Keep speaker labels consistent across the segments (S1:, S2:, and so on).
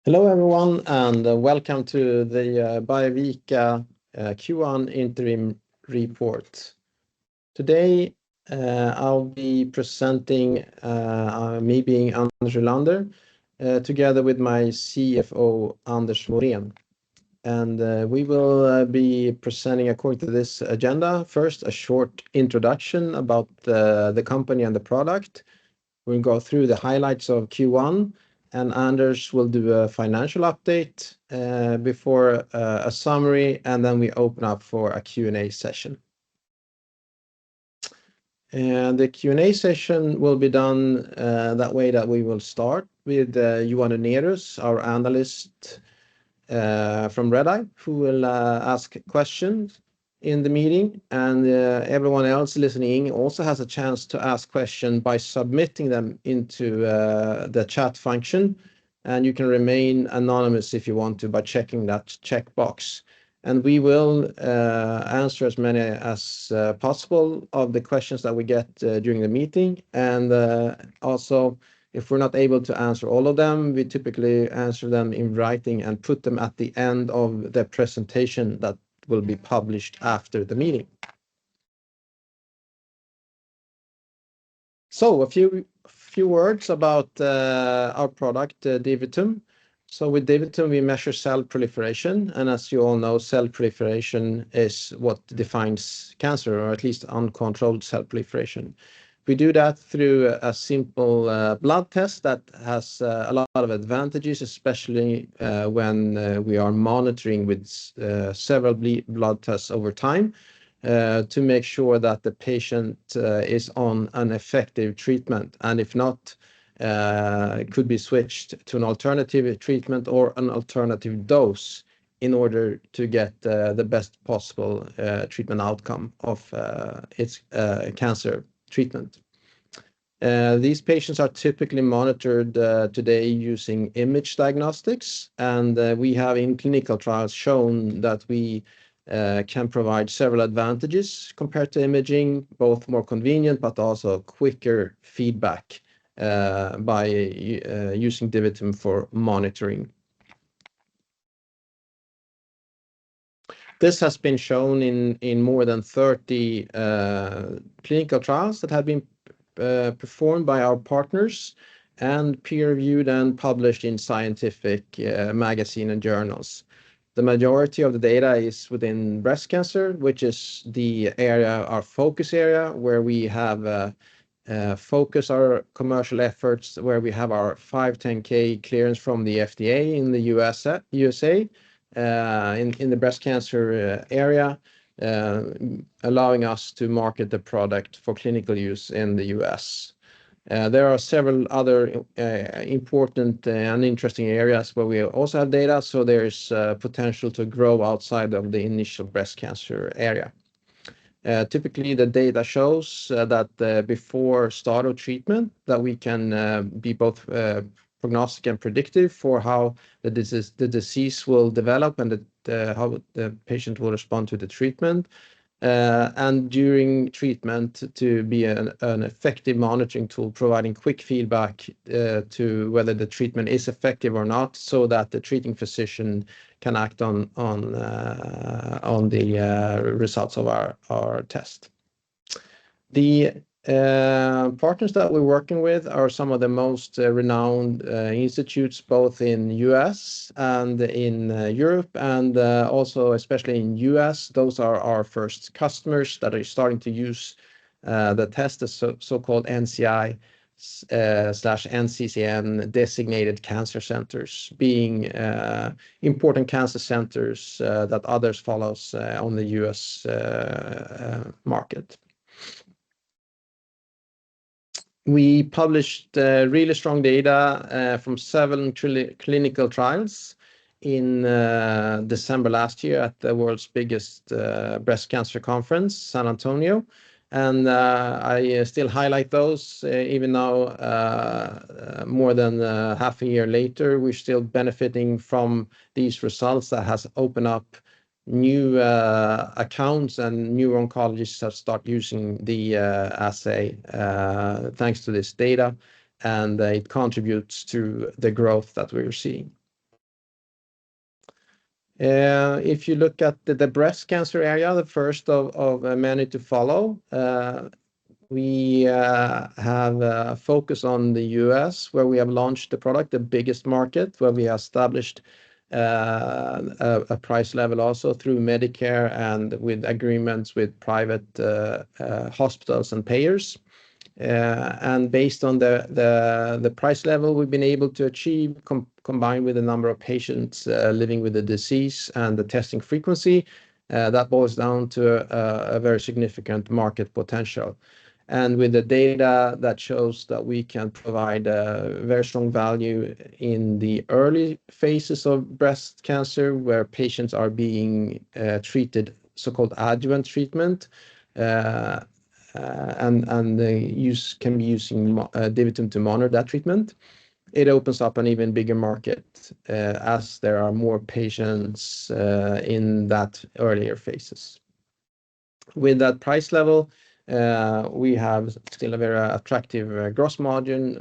S1: Hello, everyone, and welcome to the Biovica Q1 interim report. Today, I'll be presenting me being Anders Rylander, together with my CFO, Anders Morén. And we will be presenting according to this agenda. First, a short introduction about the company and the product. We'll go through the highlights of Q1, and Anders will do a financial update before a summary, and then we open up for a Q&A session. And the Q&A session will be done that way that we will start with Johan Unerus, our analyst from Redeye, who will ask questions in the meeting, and everyone else listening also has a chance to ask questions by submitting them into the chat function, and you can remain anonymous if you want to by checking that checkbox. And we will answer as many as possible of the questions that we get during the meeting, and also if we're not able to answer all of them, we typically answer them in writing and put them at the end of the presentation that will be published after the meeting. So a few words about our product, DiviTum. So with DiviTum, we measure cell proliferation, and as you all know, cell proliferation is what defines cancer, or at least uncontrolled cell proliferation. We do that through a simple blood test that has a lot of advantages, especially when we are monitoring with several blood tests over time to make sure that the patient is on an effective treatment, and if not, it could be switched to an alternative treatment or an alternative dose in order to get the best possible treatment outcome of its cancer treatment. These patients are typically monitored today using image diagnostics, and we have in clinical trials shown that we can provide several advantages compared to imaging, both more convenient but also quicker feedback by using DiviTum for monitoring. This has been shown in more than 30 clinical trials that have been performed by our partners and peer-reviewed and published in scientific magazine and journals. The majority of the data is within breast cancer, which is the area, our focus area, where we have focus our commercial efforts, where we have our 510(k) clearance from the FDA in the USA in the breast cancer area, allowing us to market the product for clinical use in the US. There are several other important and interesting areas where we also have data, so there's potential to grow outside of the initial breast cancer area. Typically, the data shows that before start of treatment, that we can be both prognostic and predictive for how the disease will develop and how the patient will respond to the treatment. And during treatment, to be an effective monitoring tool, providing quick feedback to whether the treatment is effective or not, so that the treating physician can act on the results of our test. The partners that we're working with are some of the most renowned institutes, both in US and in Europe, and also especially in US. Those are our first customers that are starting to use the test, the so-called NCI slash NCCN designated cancer centers, being important cancer centers that others follows on the US market. We published really strong data from 7 clinical trials in December last year at the world's biggest breast cancer conference, San Antonio. And I still highlight those, even now, more than half a year later, we're still benefiting from these results that has opened up new accounts, and new oncologists have started using the assay thanks to this data, and it contributes to the growth that we're seeing. If you look at the breast cancer area, the first of many to follow, we have a focus on the US, where we have launched the product, the biggest market, where we established a price level also through Medicare and with agreements with private hospitals and payers. And based on the price level we've been able to achieve, combined with the number of patients living with the disease and the testing frequency, that boils down to a very significant market potential. And with the data that shows that we can provide very strong value in the early phases of breast cancer, where patients are being treated, so-called adjuvant treatment, and the use can be using DiviTum to monitor that treatment. It opens up an even bigger market as there are more patients in that earlier phases. With that price level, we have still a very attractive gross margin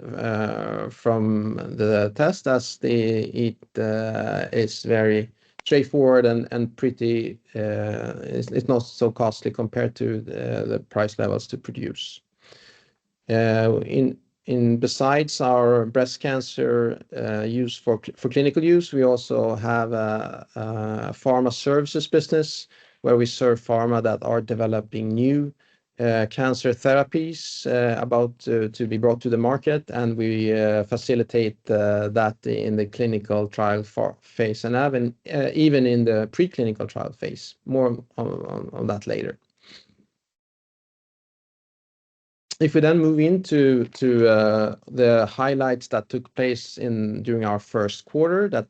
S1: from the test, as it is very straightforward and pretty, it's not so costly compared to the price levels to produce. Besides our breast cancer use for clinical use, we also have a pharma services business, where we serve pharma that are developing new cancer therapies about to be brought to the market, and we facilitate that in the clinical trial phase, and even in the preclinical trial phase. More on that later. If we then move into the highlights that took place during our first quarter, that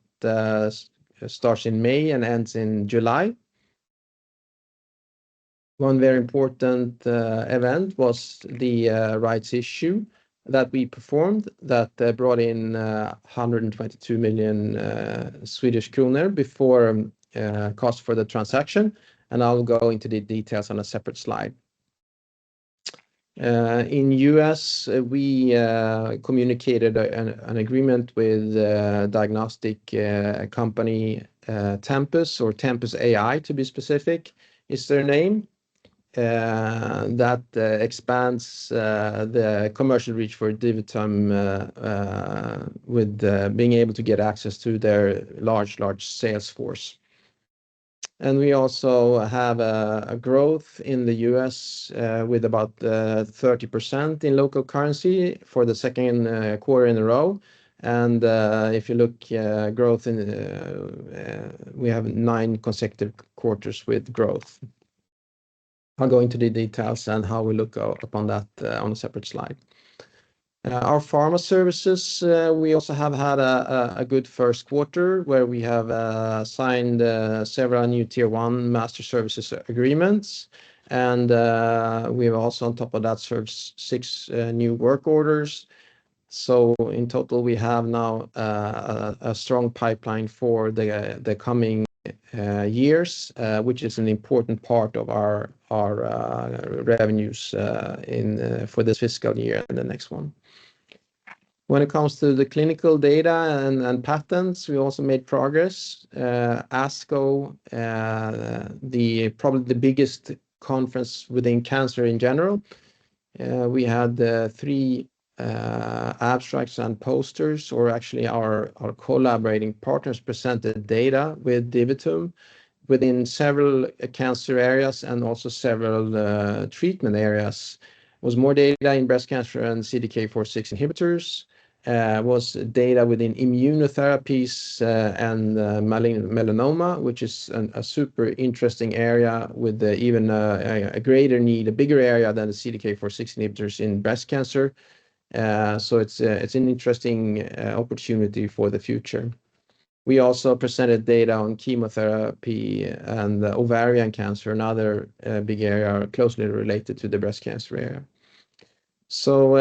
S1: starts in May and ends in July. One very important event was the rights issue that we performed, that brought in 122 million Swedish kronor before cost for the transaction, and I'll go into the details on a separate slide. In US, we communicated an agreement with diagnostic company Tempus, or Tempus AI to be specific, is their name. That expands the commercial reach for DiviTum with being able to get access to their large sales force. And we also have a growth in the US with about 30% in local currency for the second quarter in a row. And if you look growth we have 9 consecutive quarters with growth. I'll go into the details and how we look upon that on a separate slide. Our pharma services, we also have had a good first quarter, where we have signed several new Tier 1 master services agreements. And we have also, on top of that, served 6 new work orders. So in total, we have now a strong pipeline for the coming years, which is an important part of our revenues for this fiscal year and the next one. When it comes to the clinical data and patents, we also made progress. ASCO, probably the biggest conference within cancer in general, we had 3 abstracts and posters, or actually our collaborating partners presented data with DiviTum within several cancer areas and also several treatment areas. Was more data in breast cancer and CDK4/6 inhibitors, was data within immunotherapies and melanoma, which is a super interesting area with even a greater need, a bigger area than the CDK4/6 inhibitors in breast cancer. So it's an interesting opportunity for the future. We also presented data on chemotherapy and ovarian cancer, another big area closely related to the breast cancer area. So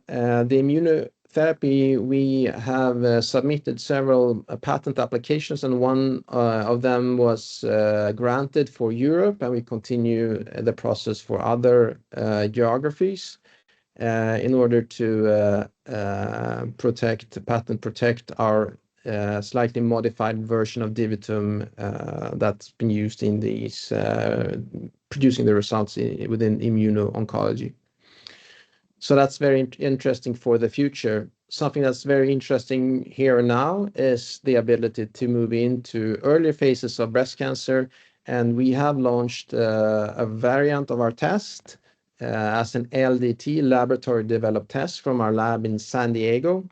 S1: the immunotherapy, we have submitted several patent applications, and one of them was granted for Europe, and we continue the process for other geographies in order to patent protect our slightly modified version of DiviTum that's been used in these producing the results within immuno-oncology. So that's very interesting for the future. Something that's very interesting here and now is the ability to move into earlier phases of breast cancer. And we have launched a variant of our test as an LDT, laboratory developed test from our lab in San Diego,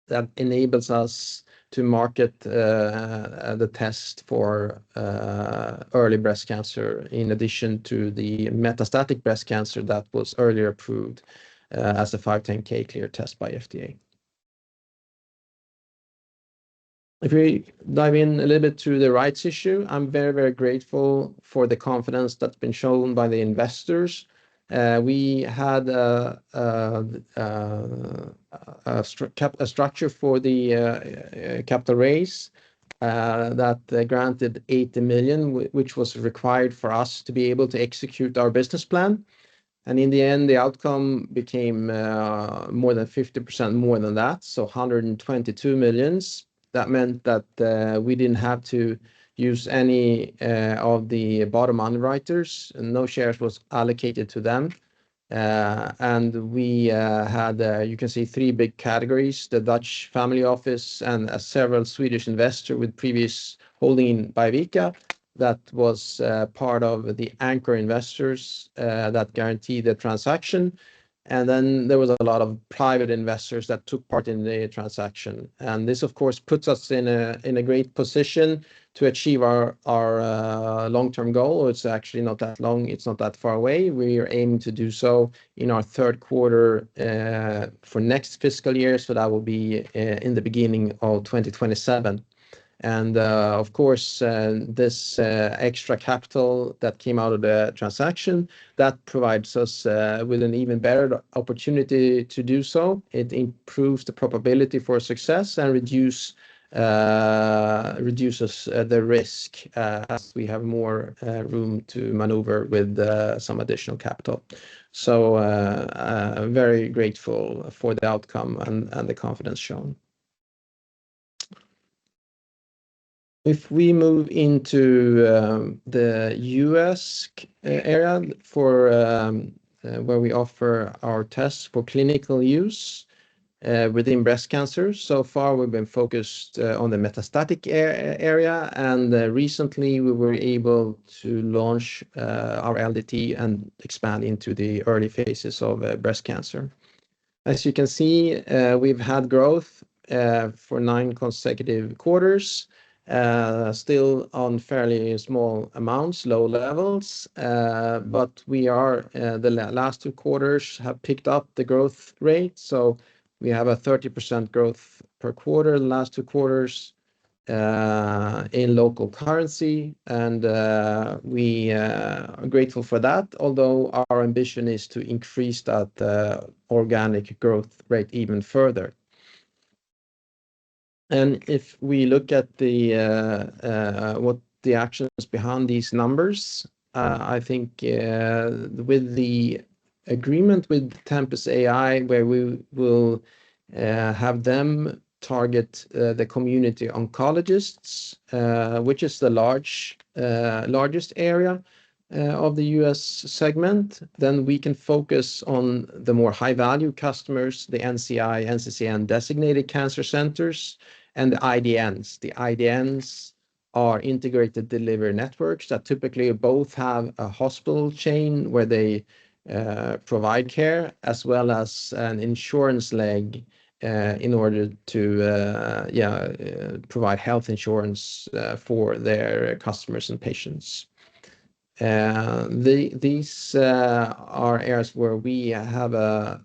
S1: that enables us to market the test for early breast cancer, in addition to the metastatic breast cancer that was earlier approved as a 510(k) clear test by FDA. If we dive in a little bit to the rights issue, I'm very, very grateful for the confidence that's been shown by the investors. We had a structure for the capital raise that granted 80 million, which was required for us to be able to execute our business plan. And in the end, the outcome became more than 50% more than that, so 122 millions. That meant that we didn't have to use any of the bottom underwriters, and no shares was allocated to them. And we had, you can see, three big categories: the Dutch family office and several Swedish investors with previous holding in Biovica. That was part of the anchor investors that guaranteed the transaction. And then there was a lot of private investors that took part in the transaction. And this, of course, puts us in a great position to achieve our long-term goal. It's actually not that long. It's not that far away. We are aiming to do so in our third quarter for next fiscal year. So that will be in the beginning of 2027. And of course, this extra capital that came out of the transaction, that provides us with an even better opportunity to do so. It improves the probability for success and reduces the risk as we have more room to maneuver with some additional capital. So very grateful for the outcome and the confidence shown. If we move into the US area for where we offer our tests for clinical use within breast cancer, so far we've been focused on the metastatic area, and recently we were able to launch our LDT and expand into the early phases of breast cancer. As you can see, we've had growth for 9 consecutive quarters. Still on fairly small amounts, low levels, but we are the last 2 quarters have picked up the growth rate. So we have a 30% growth per quarter the last 2 quarters in local currency, and we are grateful for that, although our ambition is to increase that organic growth rate even further. And if we look at the what the actions behind these numbers, I think with the agreement with Tempus AI, where we will have them target the community oncologists, which is the largest area of the US segment, then we can focus on the more high-value customers, the NCI, NCCN designated cancer centers, and the IDNs. The IDNs are integrated delivery networks that typically both have a hospital chain where they provide care, as well as an insurance leg in order to provide health insurance for their customers and patients. These are areas where we have a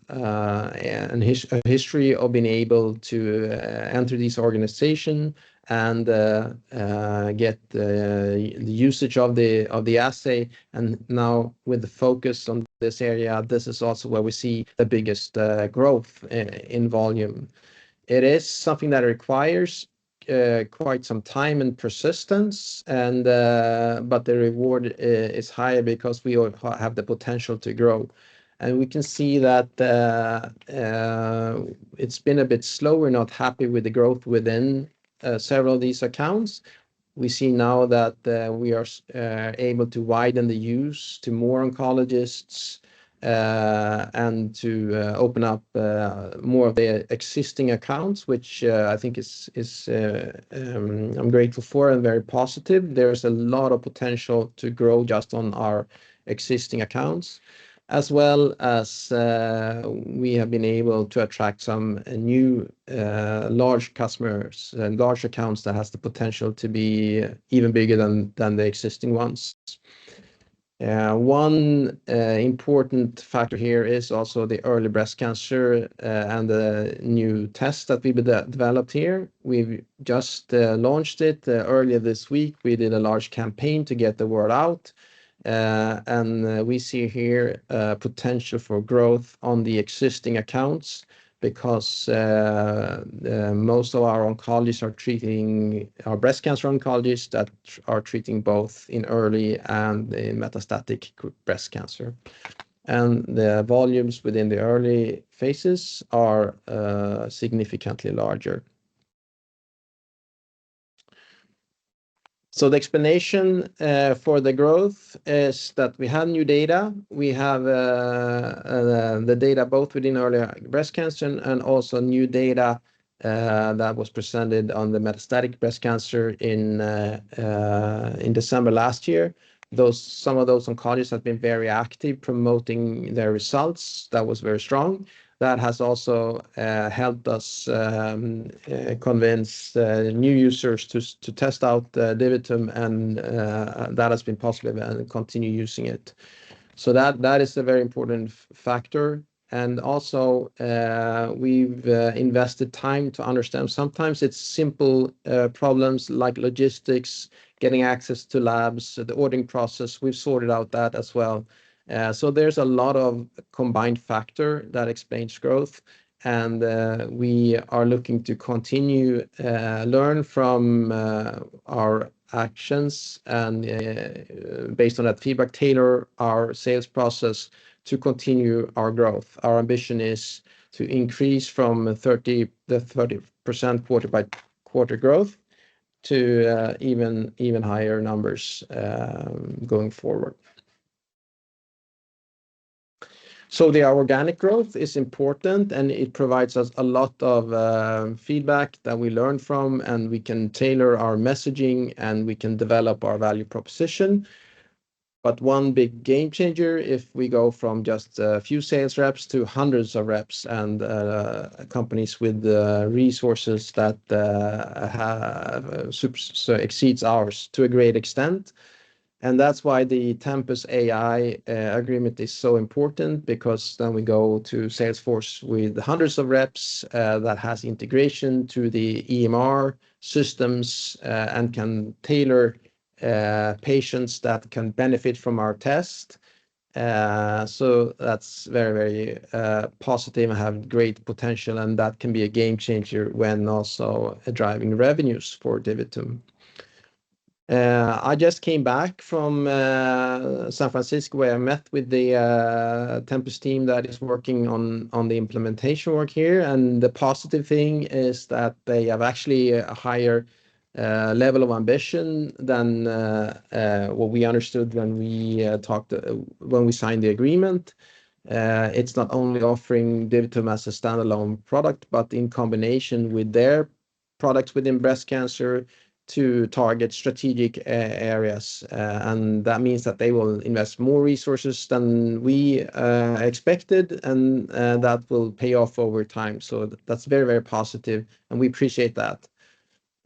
S1: history of being able to enter these organizations and get the usage of the assay. And now with the focus on this area, this is also where we see the biggest growth in volume. It is something that requires quite some time and persistence, and but the reward is higher because we have the potential to grow. And we can see that it's been a bit slow. We're not happy with the growth within several of these accounts. We see now that we are able to widen the use to more oncologists and to open up more of the existing accounts, which I think is I'm grateful for and very positive. There's a lot of potential to grow just on our existing accounts, as well as we have been able to attract some new large customers and large accounts that has the potential to be even bigger than the existing ones. One important factor here is also the early breast cancer and the new test that we developed here. We've just launched it earlier this week. We did a large campaign to get the word out. And we see here potential for growth on the existing accounts because most of our oncologists are treating our breast cancer oncologists that are treating both in early and in metastatic breast cancer. And the volumes within the early phases are significantly larger. So the explanation for the growth is that we have new data. We have the data both within early breast cancer and also new data that was presented on the metastatic breast cancer in December last year. Some of those oncologists have been very active promoting their results. That was very strong. That has also helped us convince new users to test out DiviTum, and that has been positive and continue using it. So that is a very important factor. And also we've invested time to understand. Sometimes it's simple problems like logistics, getting access to labs, the ordering process. We've sorted out that as well. So there's a lot of combined factor that explains growth, and we are looking to continue learn from our actions and based on that feedback, tailor our sales process to continue our growth. Our ambition is to increase from 30% quarter by quarter growth to even higher numbers going forward. So the organic growth is important, and it provides us a lot of feedback that we learn from, and we can tailor our messaging and we can develop our value proposition. But one big game changer, if we go from just a few sales reps to hundreds of reps and companies with resources that exceeds ours to a great extent. And that's why the Tempus AI agreement is so important, because then we go to Salesforce with hundreds of reps that has integration to the EMR systems and can tailor patients that can benefit from our test. So that's very, very positive and have great potential, and that can be a game changer when also driving revenues for DiviTum. I just came back from San Francisco, where I met with the Tempus team that is working on the implementation work here. And the positive thing is that they have actually a higher level of ambition than what we understood when we when we signed the agreement. It's not only offering DiviTum as a standalone product, but in combination with their products within breast cancer to target strategic areas. And that means that they will invest more resources than we expected, and that will pay off over time. So that's very, very positive, and we appreciate that.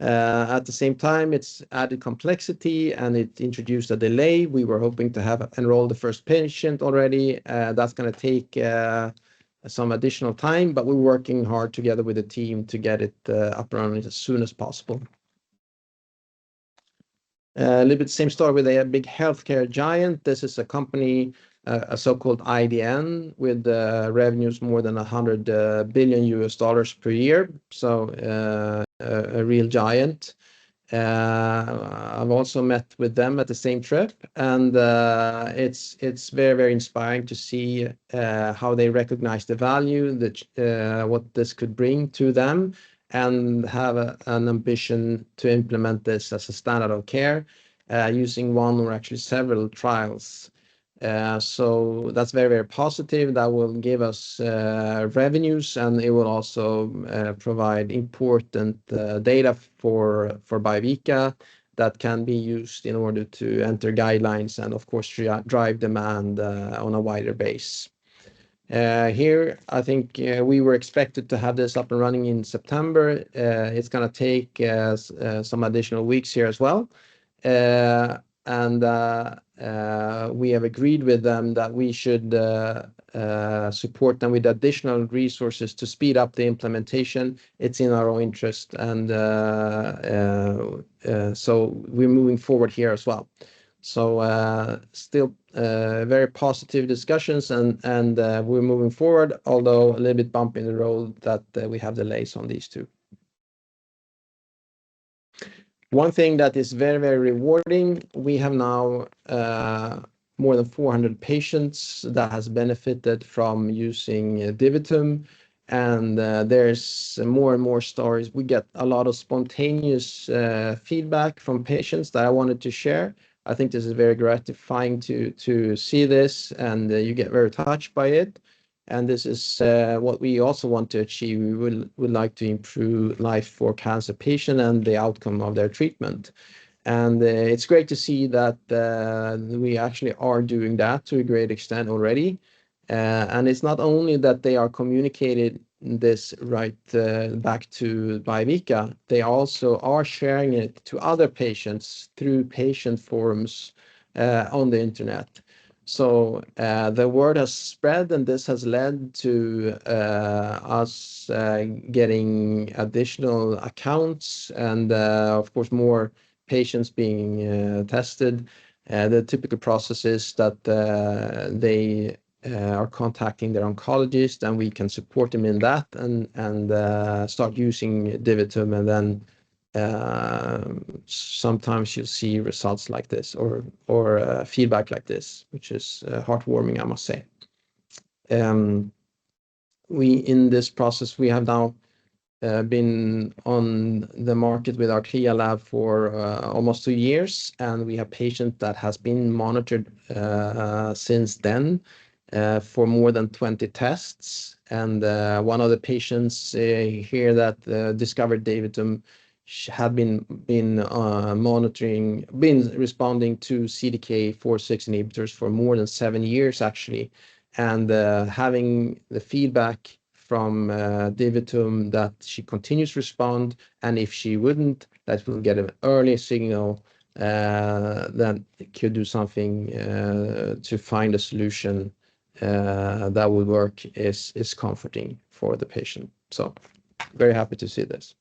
S1: At the same time, it's added complexity and it introduced a delay. We were hoping to have enrolled the first patient already. That's going to take some additional time, but we're working hard together with the team to get it up and running as soon as possible. A little bit same story with a big healthcare giant. This is a company, a so-called IDN, with revenues more than $100 billion per year. So a real giant. I've also met with them at the same trip, and it's very, very inspiring to see how they recognize the value that what this could bring to them, and have an ambition to implement this as a standard of care using one or actually several trials. So that's very, very positive. That will give us revenues, and it will also provide important data for Biovica that can be used in order to enter guidelines and, of course, drive demand on a wider base. Here, I think we were expected to have this up and running in September. It's going to take some additional weeks here as well. And we have agreed with them that we should support them with additional resources to speed up the implementation. It's in our own interest, and so we're moving forward here as well. So still very positive discussions, and we're moving forward, although a little bit bump in the road that we have delays on these two. One thing that is very, very rewarding, we have now more than 400 patients that has benefited from using DiviTum, and there's more and more stories. We get a lot of spontaneous feedback from patients that I wanted to share. I think this is very gratifying to see this, and you get very touched by it. And this is what we also want to achieve. We would like to improve life for cancer patients and the outcome of their treatment. And it's great to see that we actually are doing that to a great extent already. And it's not only that they are communicated this right back to Biovica, they also are sharing it to other patients through patient forums on the internet. So the word has spread, and this has led to us getting additional accounts, and of course more patients being tested. The typical process is that they are contacting their oncologist, and we can support them in that, and start using DiviTum, and then sometimes you'll see results like this, or feedback like this, which is heartwarming, I must say. In this process, we have now been on the market with our CLIA lab for almost 2 years, and we have patients that has been monitored since then for more than 20 tests. And one of the patients here that discovered DiviTum had been responding to CDK4/6 inhibitors for more than 7 years, actually, and having the feedback from DiviTum that she continues to respond, and if she wouldn't, that we'll get an early signal that could do something to find a solution that would work is comforting for the patient. So very happy to see this.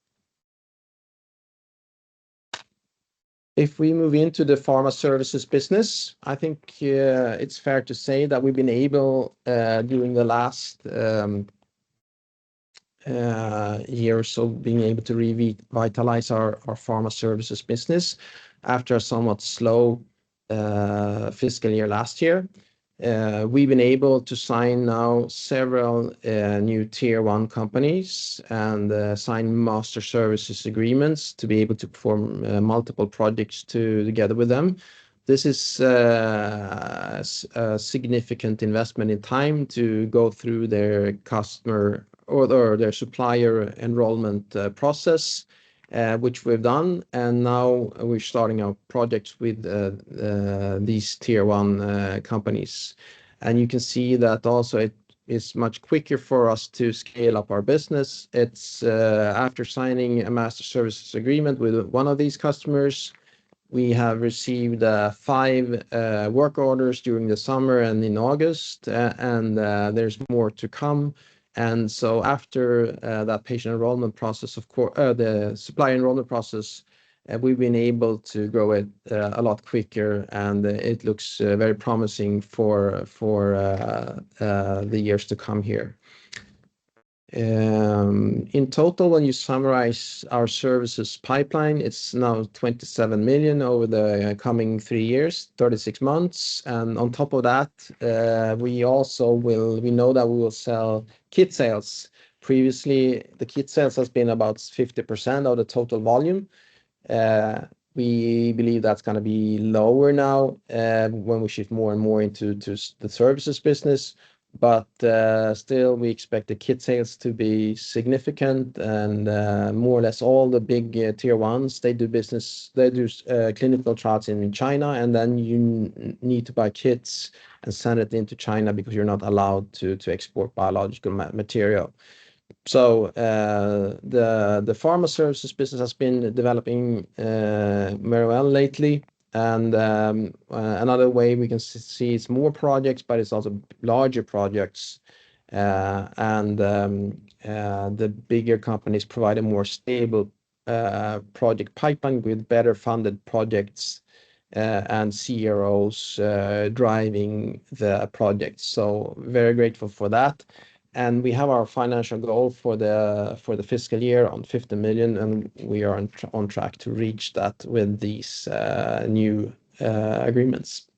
S1: If we move into the pharma services business, I think it's fair to say that we've been able, during the last year or so, being able to revitalize our pharma services business after a somewhat slow fiscal year last year. We've been able to sign now several new tier 1 companies, and sign master services agreements to be able to perform multiple projects together with them. This is a significant investment in time to go through their customer or their supplier enrollment process, which we've done, and now we're starting our projects with these tier 1 companies. And you can see that also it is much quicker for us to scale up our business. It's after signing a master services agreement with one of these customers, we have received 5 work orders during the summer and in August, and there's more to come. And so after that patient enrollment process, of course, the supply enrollment process, we've been able to grow it a lot quicker, and it looks very promising for the years to come here. In total, when you summarize our services pipeline, it's now 27 million over the coming 3 years, 36 months. And on top of that, we know that we will sell kit sales. Previously, the kit sales has been about 50% of the total volume. We believe that's going to be lower now when we shift more and more into the services business. But still, we expect the kit sales to be significant, and more or less all the big tier ones, they do clinical trials in China, and then you need to buy kits and send it into China because you're not allowed to export biological material. So the pharma services business has been developing very well lately. And another way we can see it's more projects, but it's also larger projects. The bigger companies provide a more stable project pipeline with better funded projects and CROs driving the projects. So very grateful for that. And we have our financial goal for the fiscal year on 50 million, and we are on track to reach that with these new agreements.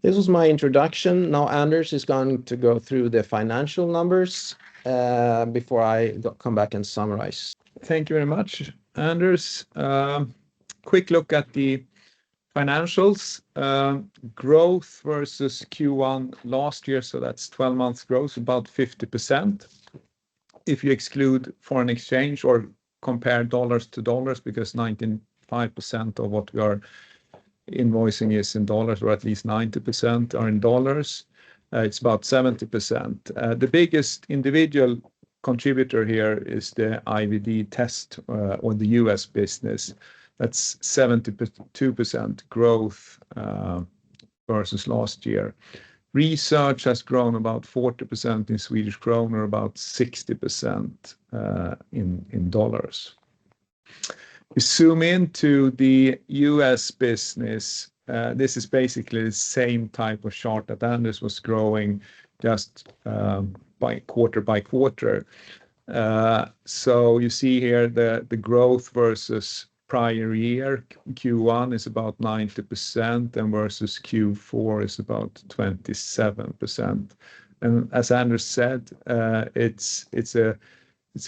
S1: This was my introduction. Now Anders is going to go through the financial numbers before I come back and summarize.
S2: Thank you very much, Anders. Quick look at the financials. Growth versus Q1 last year, so that's 12 months growth, about 50%. If you exclude foreign exchange or compare dollars to dollars, because 95% of what we are invoicing is in dollars, or at least 90% are in dollars, it's about 70%. The biggest individual contributor here is the IVD test or the US business. That's 72% growth versus last year. Research has grown about 40% in Swedish kronor, about 60% in dollars. We zoom into the US business. This is basically the same type of chart that Anders was growing, just by quarter. So you see here the growth versus prior year. Q1 is about 90%, and versus Q4 is about 27%. And as Anders said, it's a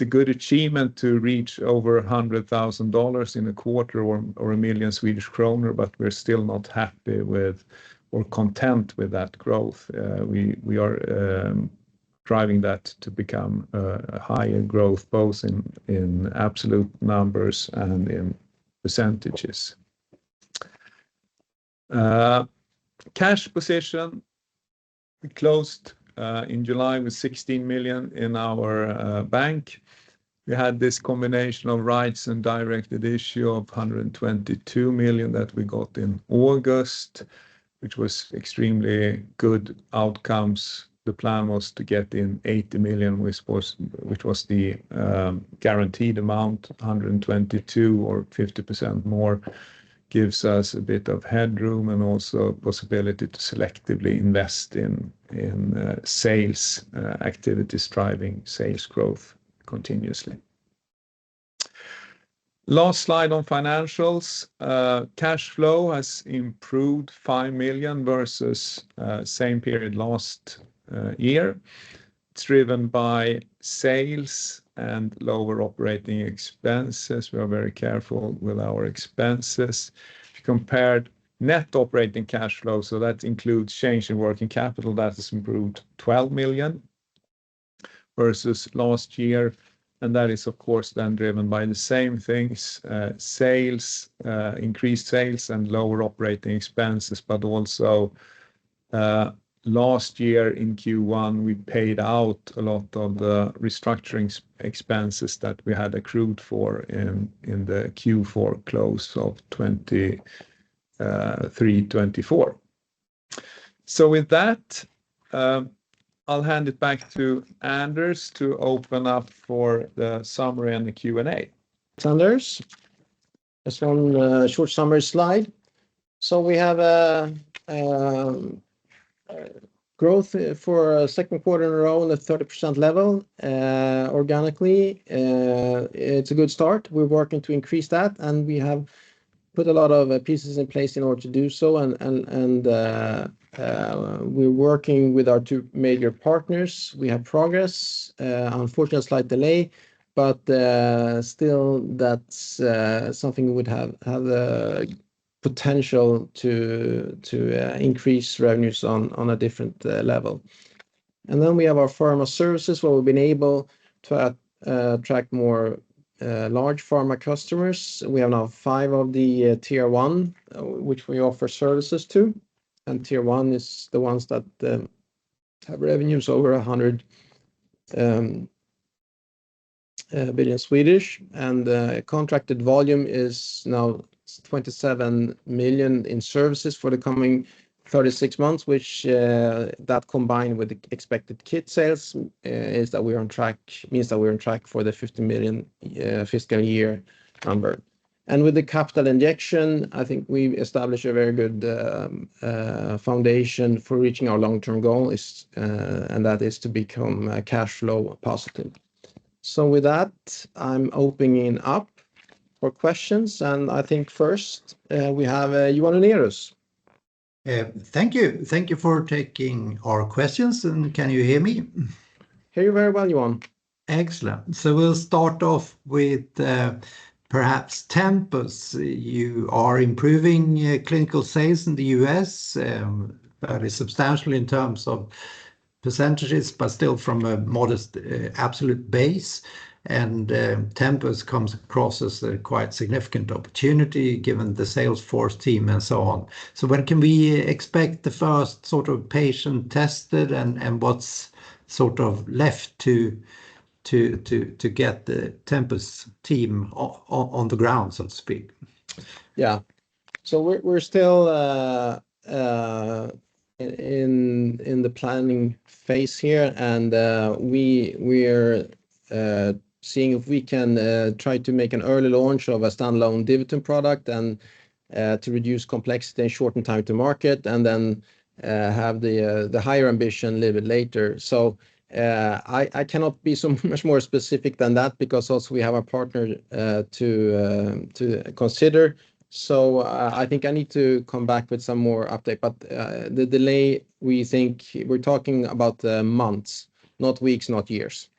S2: good achievement to reach over $100,000 in a quarter or 1 million Swedish kronor, but we're still not happy with or content with that growth. We are driving that to become a higher growth, both in absolute numbers and in percentages. Cash position, we closed in July with 16 million in our bank. We had this combination of rights and directed issue of 122 million that we got in August, which was extremely good outcomes. The plan was to get in 80 million, which was the guaranteed amount. 122 or 50% more gives us a bit of headroom and also possibility to selectively invest in sales activities, driving sales growth continuously. Last slide on financials. Cash flow has improved 5 million versus same period last year. It's driven by sales and lower operating expenses. We are very careful with our expenses. If you compared net operating cash flow, so that includes change in working capital, that has improved 12 million versus last year. And that is, of course, then driven by the same things, sales, increased sales and lower operating expenses, but also last year in Q1, we paid out a lot of the restructuring expenses that we had accrued for in the Q4 close of 23-24. So with that, I'll hand it back to Anders to open up for the summary and the Q&A.
S1: Thanks, Anders. Just one short summary slide. So we have growth for a second quarter in a row on the 30% level organically. It's a good start. We're working to increase that, and we have put a lot of pieces in place in order to do so. And we're working with our two major partners. We have progress, unfortunately, a slight delay, but still that's something we would have the potential to increase revenues on a different level. And then we have our pharma services, where we've been able to attract more large pharma customers. We have now 5 of the tier 1 which we offer services to, and tier 1 is the ones that have revenues over 100 billion Swedish, and contracted volume is now 27 million in services for the coming 36 months, which that combined with the expected kit sales is that we're on track, means that we're on track for the 50 million fiscal year number. And with the capital injection, I think we've established a very good foundation for reaching our long-term goal, and that is to become cash flow positive. So with that, I'm opening up for questions, and I think first we have Johan Unnerus.
S3: Thank you. Thank you for taking our questions. And can you hear me?
S1: Hear you very well, Johan.
S3: Excellent. So we'll start off with perhaps Tempus. You are improving clinical sales in the US very substantially in terms of percentages, but still from a modest absolute base. And Tempus comes across as a quite significant opportunity given the sales force team and so on. So when can we expect the first sort of patient tested, and what's sort of left to get the Tempus team on the ground, so to speak?
S1: Yeah, so we're still in the planning phase here, and we're seeing if we can try to make an early launch of a standalone DiviTum product, and to reduce complexity and shorten time to market, and then have the higher ambition a little bit later. So I cannot be so much more specific than that, because also we have a partner to consider. So I think I need to come back with some more update, but the delay, we think we're talking about months, not weeks, not years.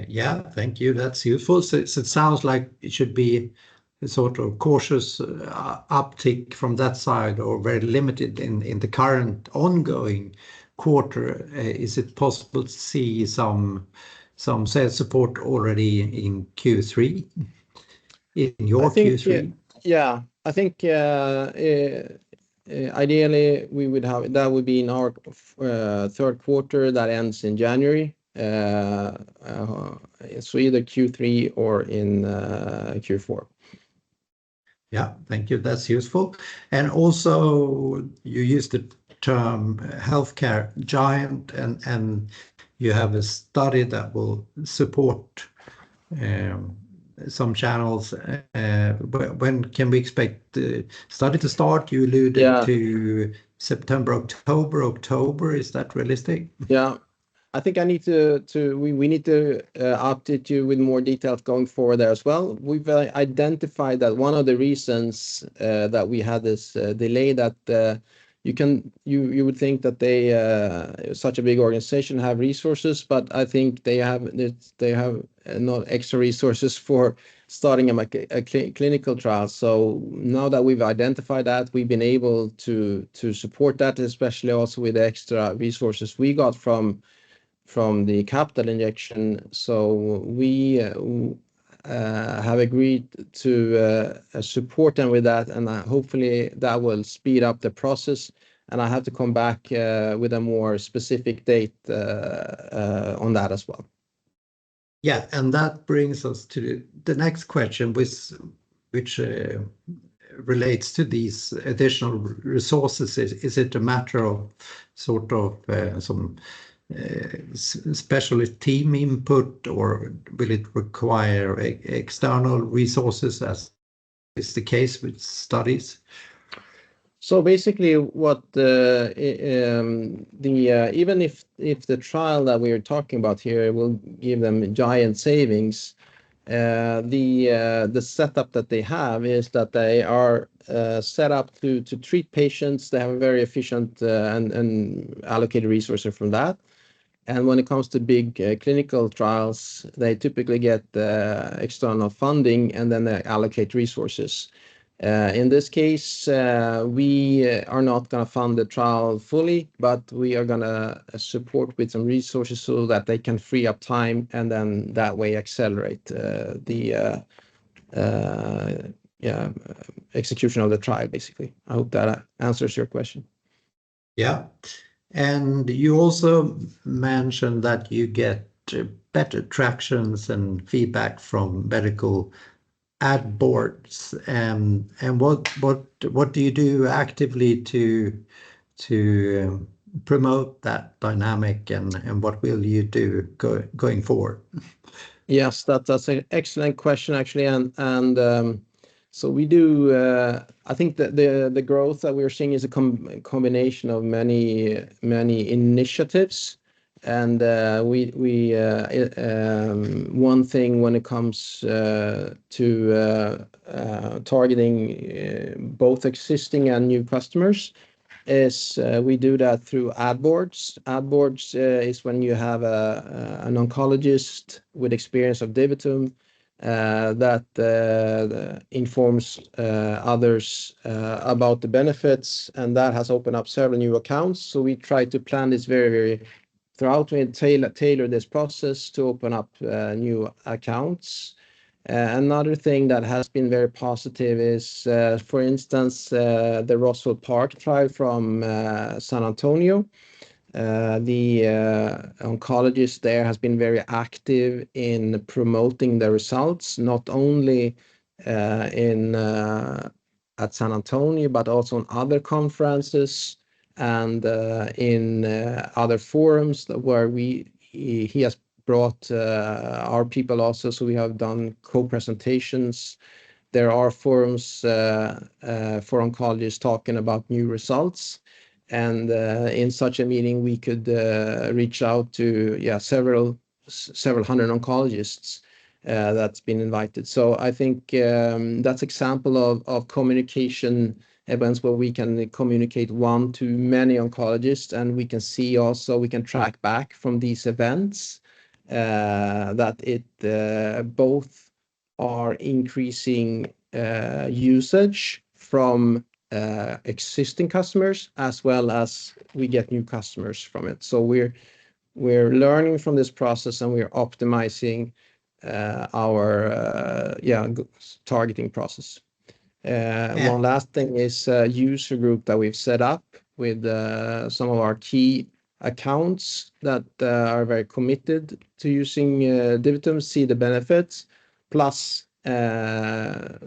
S3: Yeah, thank you. That's useful. So it sounds like it should be a sort of cautious uptick from that side, or very limited in the current ongoing quarter. Is it possible to see some sales support already in Q3? In your Q3?
S1: Yeah, I think ideally we would have that would be in our third quarter that ends in January. So either Q3 or in Q4.
S3: Yeah, thank you. That's useful. And also, you used the term healthcare giant, and you have a study that will support some channels. When can we expect the study to start? You alluded to September, October. Is that realistic?
S1: Yeah. I think I need we need to update you with more details going forward there as well. We've identified that one of the reasons that we had this delay, that you would think that they such a big organization have resources, but I think they have not extra resources for starting a clinical trial. So now that we've identified that, we've been able to support that, especially also with the extra resources we got from the capital injection. So we have agreed to support them with that, and hopefully that will speed up the process. And I have to come back with a more specific date on that as well.
S3: Yeah, and that brings us to the next question, which relates to these additional resources. Is it a matter of sort of some specialist team input, or will it require external resources, as is the case with studies?
S1: So basically, what even if the trial that we are talking about here will give them giant savings, the setup that they have is that they are set up to treat patients. They have a very efficient and allocated resources from that. And when it comes to big clinical trials, they typically get external funding and then they allocate resources. In this case, we are not going to fund the trial fully, but we are going to support with some resources so that they can free up time and then that way accelerate the execution of the trial, basically. I hope that answers your question.
S3: Yeah. And you also mentioned that you get better tractions and feedback from medical ad boards. And what do you do actively to promote that dynamic, and what will you do going forward?
S1: Yes, that's an excellent question, actually. And so we do, I think that the growth that we're seeing is a combination of many initiatives. And one thing when it comes to targeting both existing and new customers is we do that through ad boards. Ad boards is when you have an oncologist with experience of DiviTum that informs others about the benefits, and that has opened up several new accounts. So we try to plan this very throughout and tailor this process to open up new accounts. Another thing that has been very positive is, for instance, the Roswell Park trial from San Antonio. The oncologist there has been very active in promoting the results, not only in at San Antonio, but also on other conferences and in other forums where he has brought our people also. So we have done co-presentations. There are forums for oncologists talking about new results. And in such a meeting, we could reach out to several hundred oncologists that's been invited. So I think that's example of communication events where we can communicate one to many oncologists, and we can see also, we can track back from these events that it both are increasing usage from existing customers as well as we get new customers from it. So we're learning from this process, and we're optimizing our targeting process. One last thing is a user group that we've set up with some of our key accounts that are very committed to using DiviTum, see the benefits, plus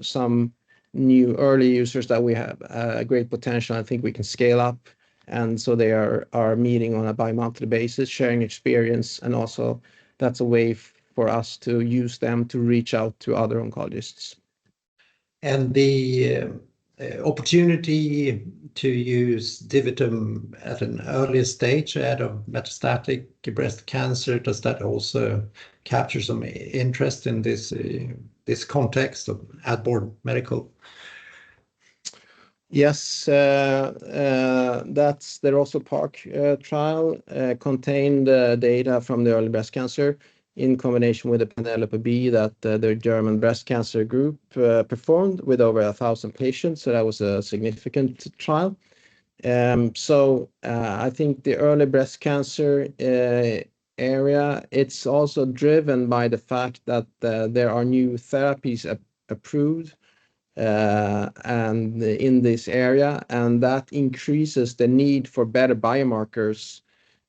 S1: some new early users that we have great potential. I think we can scale up, and so they are meeting on a bi-monthly basis, sharing experience, and also that's a way for us to use them to reach out to other oncologists.
S3: And the opportunity to use DiviTum at an earlier stage ahead of metastatic breast cancer, does that also capture some interest in this context of ad board medical?
S1: Yes, that's the Roswell Park trial contained data from the early breast cancer in combination with the Penelope B that the German breast cancer group performed with over 1,000 patients. So that was a significant trial. So I think the early breast cancer area, it's also driven by the fact that there are new therapies approved and in this area, and that increases the need for better biomarkers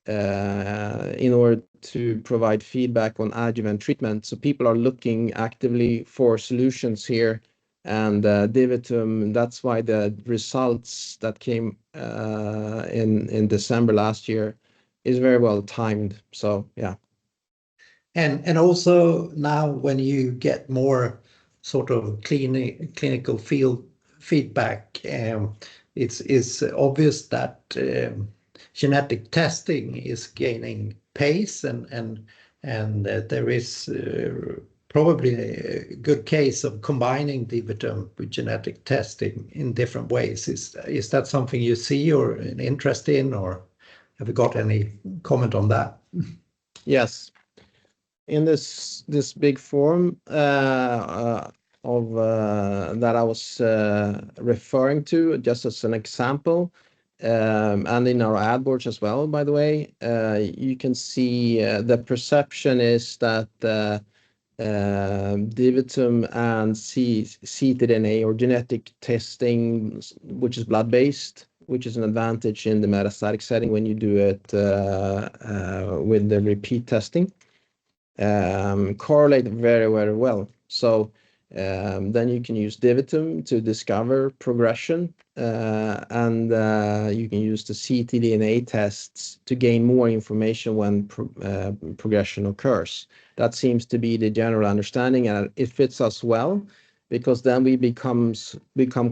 S1: in order to provide feedback on adjuvant treatment. So people are looking actively for solutions here, and DiviTum, that's why the results that came in December last year is very well timed. So yeah.
S3: And also now when you get more sort of clinical field feedback, it's obvious that genetic testing is gaining pace, and there is probably a good case of combining DiviTum with genetic testing in different ways. Is that something you see or an interest in, or have you got any comment on that?
S1: Yes. In this big forum of that I was referring to, just as an example, and in our ad boards as well, by the way, you can see the perception is that DiviTum and ctDNA or genetic testing, which is blood-based, which is an advantage in the metastatic setting when you do it with the repeat testing, correlate very, very well. So then you can use DiviTum to discover progression, and you can use the ctDNA tests to gain more information when progression occurs. That seems to be the general understanding, and it fits us well because then we become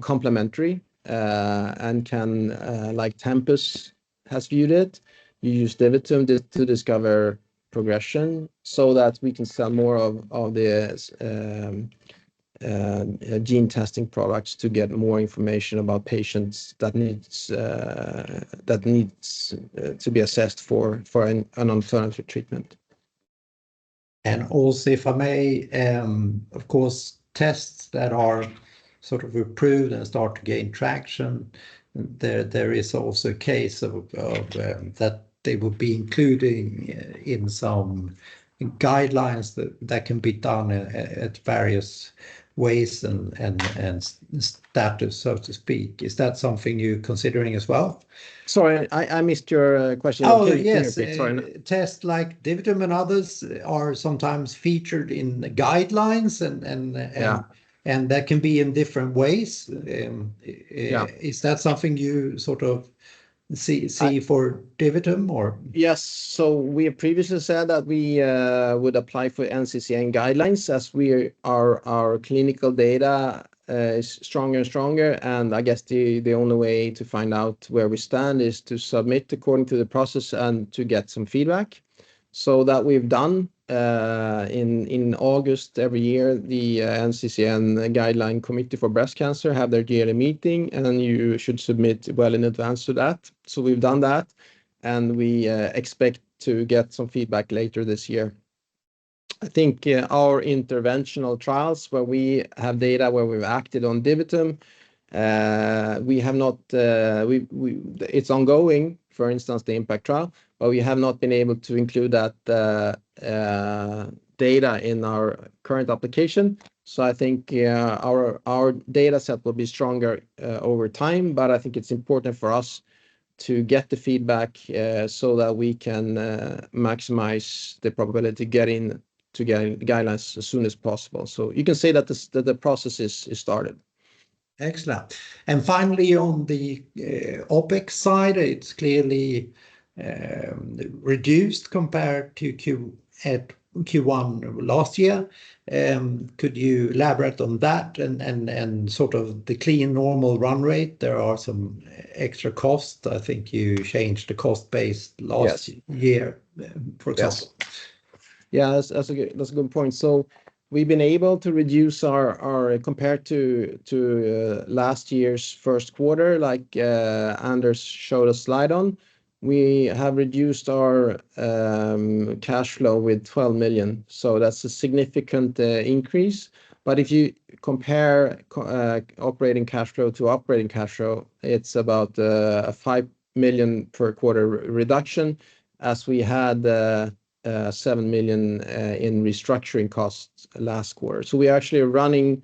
S1: complementary and can, like Tempus has viewed it, you use DiviTum to discover progression so that we can sell more of the gene testing products to get more information about patients that needs to be assessed for an alternative treatment.
S3: And also, if I may, of course, tests that are sort of approved and start to gain traction, there is also a case of that they will be including in some guidelines that can be done at various ways and status, so to speak. Is that something you're considering as well?
S1: Sorry, I missed your question.
S3: Oh,
S1: Can you
S3: yes.
S1: repeat? Sorry.
S3: Tests like DiviTum and others are sometimes featured in guidelines
S1: Yeah.
S3: and that can be in different ways.
S1: Yeah.
S3: Is that something you sort of see for DiviTum or?
S1: Yes. So we have previously said that we would apply for NCCN guidelines as our clinical data is stronger and stronger, and I guess the only way to find out where we stand is to submit according to the process and to get some feedback. So that we've done in August every year, the NCCN Guideline Committee for Breast Cancer have their yearly meeting, and you should submit well in advance to that. So we've done that, and we expect to get some feedback later this year. I think our interventional trials, where we have data where we've acted on DiviTum, we have not. It's ongoing. For instance, the IMPACT trial, but we have not been able to include that data in our current application. So I think our data set will be stronger over time, but I think it's important for us to get the feedback so that we can maximize the probability getting guidelines as soon as possible. So you can say that the process is started.
S3: Excellent. And finally, on the OpEx side, it's clearly reduced compared to Q1 last year. Could you elaborate on that and sort of the clean normal run rate? There are some extra costs. I think you changed the cost base last year, for example.
S1: Yeah, that's a good point. So we've been able to reduce our compared to last year's first quarter, like Anders showed a slide on. We have reduced our cash flow with 12 million. So that's a significant increase. But if you compare operating cash flow to operating cash flow, it's about a 5 million per quarter reduction, as we had 7 million in restructuring costs last quarter. So we are actually running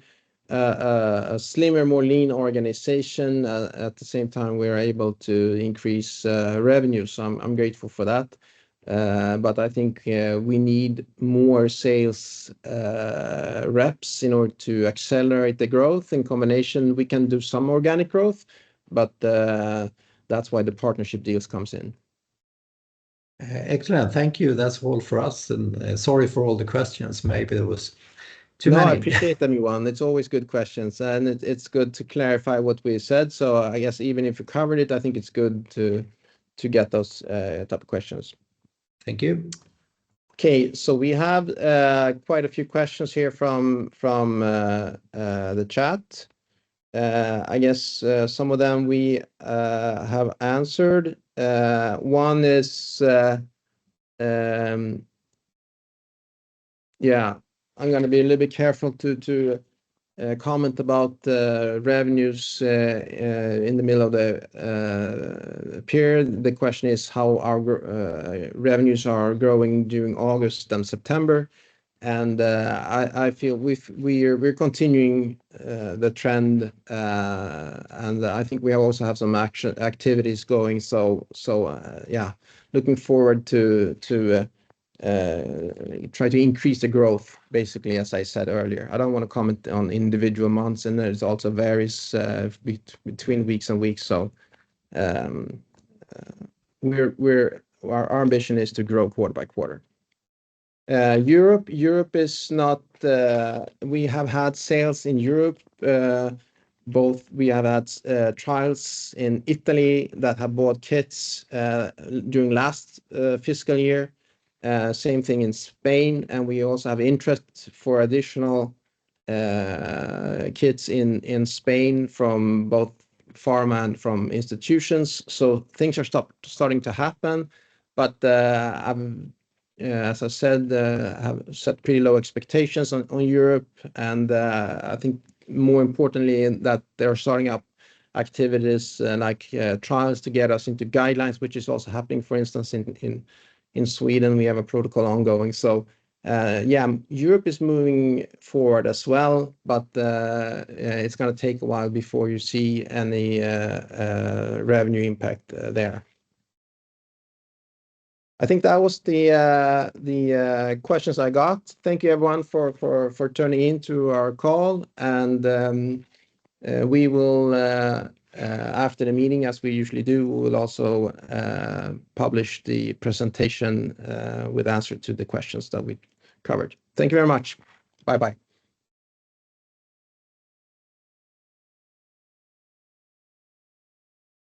S1: a slimmer, more lean organization. At the same time, we are able to increase revenue. So I'm grateful for that. But I think we need more sales reps in order to accelerate the growth. In combination, we can do some organic growth, but that's why the partnership deals comes in.
S3: Excellent. Thank you. That's all for us. And sorry for all the questions. Maybe there was too
S1: No, I
S3: many.
S1: appreciate them, Johan. It's always good questions, and it's good to clarify what we said. So I guess even if you covered it, I think it's good to get those type of questions.
S3: Thank you.
S1: Okay, so we have quite a few questions here from the chat. I guess some of them we have answered. One is, yeah, I'm going to be a little bit careful to comment about revenues in the middle of the period. The question is how our revenues are growing during August and September. And I feel we're continuing the trend, and I think we also have some activities going. So yeah, looking forward to try to increase the growth, basically, as I said earlier. I don't want to comment on individual months, and there's also varies between weeks and weeks. So our ambition is to grow quarter by quarter. Europe is not. We have had sales in Europe. Both we have had trials in Italy that have bought kits during last fiscal year. Same thing in Spain, and we also have interest for additional kits in Spain from both pharma and from institutions. So things are starting to happen, but as I said, have set pretty low expectations on Europe, and I think more importantly that they're starting up activities like trials to get us into guidelines, which is also happening. For instance, in Sweden, we have a protocol ongoing. So yeah, Europe is moving forward as well, but it's going to take a while before you see any revenue impact there. I think that was the questions I got. Thank you, everyone, for turning into our call, and we will, after the meeting, as we usually do, we will also publish the presentation with answer to the questions that we covered. Thank you very much. Bye-bye.